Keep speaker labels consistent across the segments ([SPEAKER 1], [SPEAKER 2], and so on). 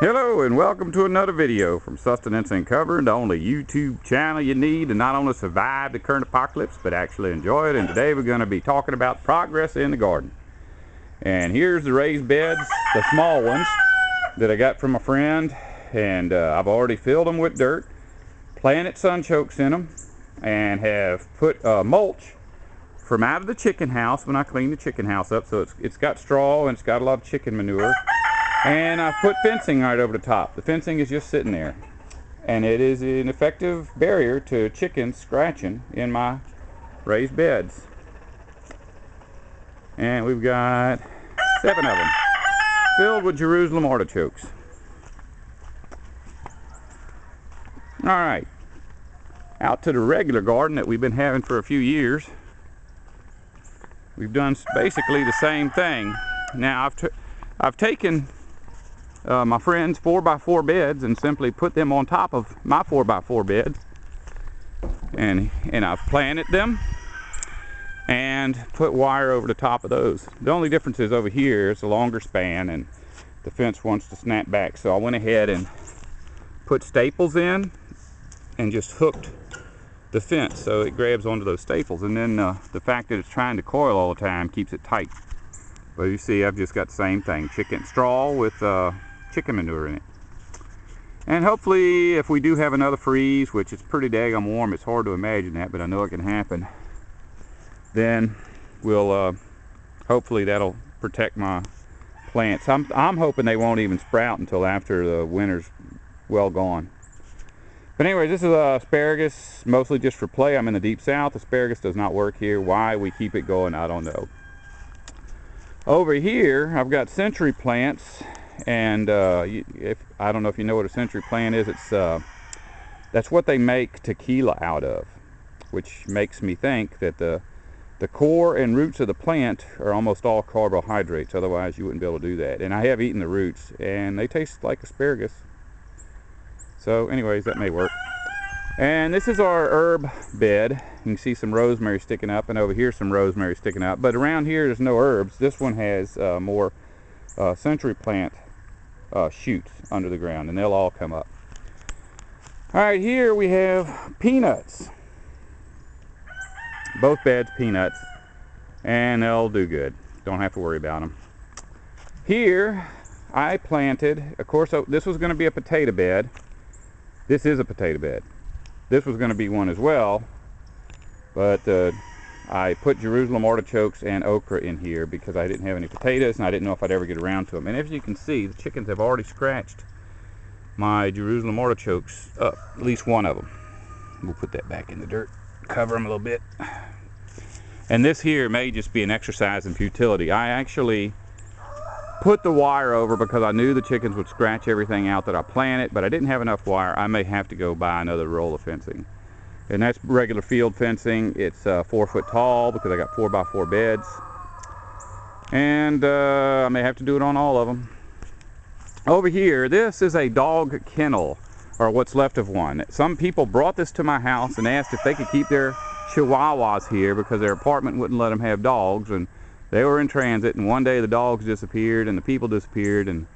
[SPEAKER 1] Hello and welcome to another video from Sustenance and Cover, the only YouTube channel you need to not only survive the current apocalypse but actually enjoy it. And today we're going to be talking about progress in the garden. And here's the raised beds, the small ones that I got from a friend, and I've already filled them with dirt, planted sunchokes in them, and have put mulch from out of the chicken house when I cleaned the chicken house up. So it's got straw and it's got a lot of chicken manure. And I put fencing right over the top. The fencing is just sitting there. And it is an effective barrier to chickens scratching in my raised beds. And we've got 7 of them filled with Jerusalem artichokes. Alright, out to the regular garden that we've been having for a few years. We've done basically the same thing. Now I've taken my friend's 4x4 beds and simply put them on top of my 4x4 beds, and I've planted them and put wire over the top of those. The only difference is over here it's a longer span and the fence wants to snap back, so I went ahead and put staples in and just hooked the fence so it grabs onto those staples, and then the fact that it's trying to coil all the time keeps it tight. But you see, I've just got the same thing, chicken straw with chicken manure in it. And hopefully, if we do have another freeze, which is pretty daggum warm, it's hard to imagine that, but I know it can happen, then we'll hopefully that'll protect my plants. I'm hoping they won't even sprout until after the winter's well gone. But anyway, this is asparagus, mostly just for play. I'm in the deep south. Asparagus does not work here. Why we keep it going, I don't know. Over here, I've got century plants, and I don't know if you know what a century plant is. It's that's what they make tequila out of, which makes me think that the core and roots of the plant are almost all carbohydrates. Otherwise, you wouldn't be able to do that. And I have eaten the roots, and they taste like asparagus. So, anyways, that may work. And this is our herb bed. You can see some rosemary sticking up, and over here some rosemary sticking up. But around here there's no herbs. This one has more century plant shoots under the ground, and they'll all come up. Alright, here we have peanuts. Both beds peanuts, and they'll do good. Don't have to worry about them. Here I planted, of course, this was going to be a potato bed. This is a potato bed. This was going to be one as well, but I put Jerusalem artichokes and okra in here because I didn't have any potatoes and I didn't know if I'd ever get around to them. And as you can see, the chickens have already scratched my Jerusalem artichokes up, at least one of them. We'll put that back in the dirt, cover them a little bit. And this here may just be an exercise in futility. I actually put the wire over because I knew the chickens would scratch everything out that I planted, but I didn't have enough wire. I may have to go buy another roll of fencing. And that's regular field fencing. It's 4 foot tall because I got 4x4 beds. And I may have to do it on all of them. Over here, this is a dog kennel, or what's left of one. Some people brought this to my house and asked if they could keep their chihuahuas here because their apartment wouldn't let them have dogs, and they were in transit, and one day the dogs disappeared and the people disappeared, and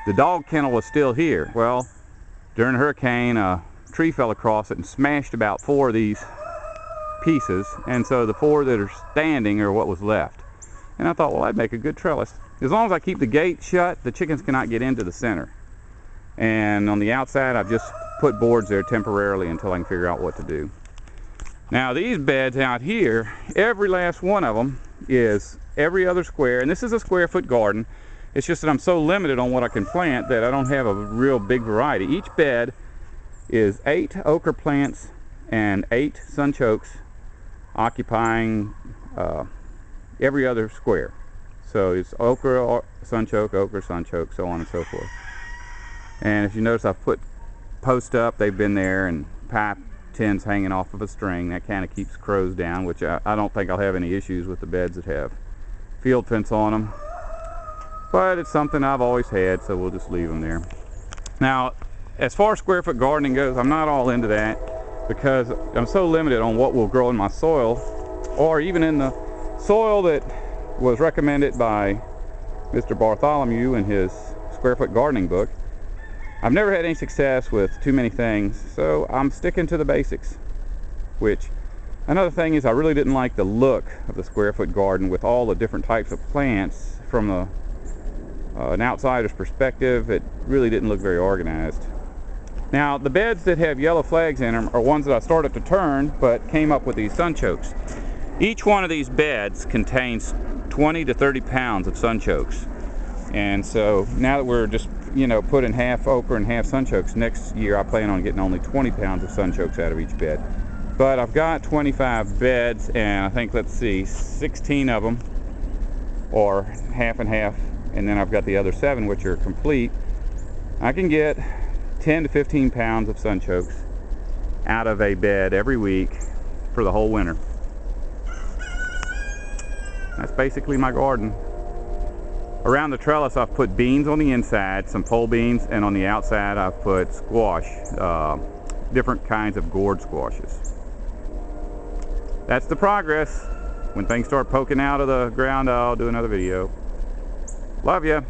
[SPEAKER 1] the dog kennel was still here. Well, during a hurricane, a tree fell across it and smashed about 4 of these pieces, and so the 4 that are standing are what was left. And I thought, well, I'd make a good trellis. As long as I keep the gate shut, the chickens cannot get into the center. And on the outside, I've just put boards there temporarily until I can figure out what to do. Now, these beds out here, every last one of them is every other square, and this is a square foot garden. It's just that I'm so limited on what I can plant that I don't have a real big variety. Each bed is 8 okra plants and 8 sunchokes occupying every other square. So it's okra, sunchoke, so on and so forth. And if you notice, I've put posts up. They've been there, and pipe tins hanging off of a string. That kind of keeps crows down, which I don't think I'll have any issues with the beds that have field fence on them. But it's something I've always had, so we'll just leave them there. Now, as far as square foot gardening goes, I'm not all into that because I'm so limited on what will grow in my soil, or even in the soil that was recommended by Mr. Bartholomew in his square foot gardening book. I've never had any success with too many things, so I'm sticking to the basics. Which, another thing is, I really didn't like the look of the square foot garden with all the different types of plants. From an outsider's perspective, it really didn't look very organized. Now, the beds that have yellow flags in them are ones that I started to turn, but came up with these sunchokes. Each one of these beds contains 20 to 30 pounds of sunchokes. And so now that we're just, putting half ochre and half sunchokes, next year I plan on getting only 20 pounds of sunchokes out of each bed. But I've got 25 beds, and I think, 16 of them are half and half, and then I've got the other 7 which are complete. I can get 10 to 15 pounds of sunchokes out of a bed every week for the whole winter. That's basically my garden. Around the trellis I've put beans on the inside, some pole beans, and on the outside I've put squash, different kinds of gourd squashes. That's the progress. When things start poking out of the ground, I'll do another video. Love ya.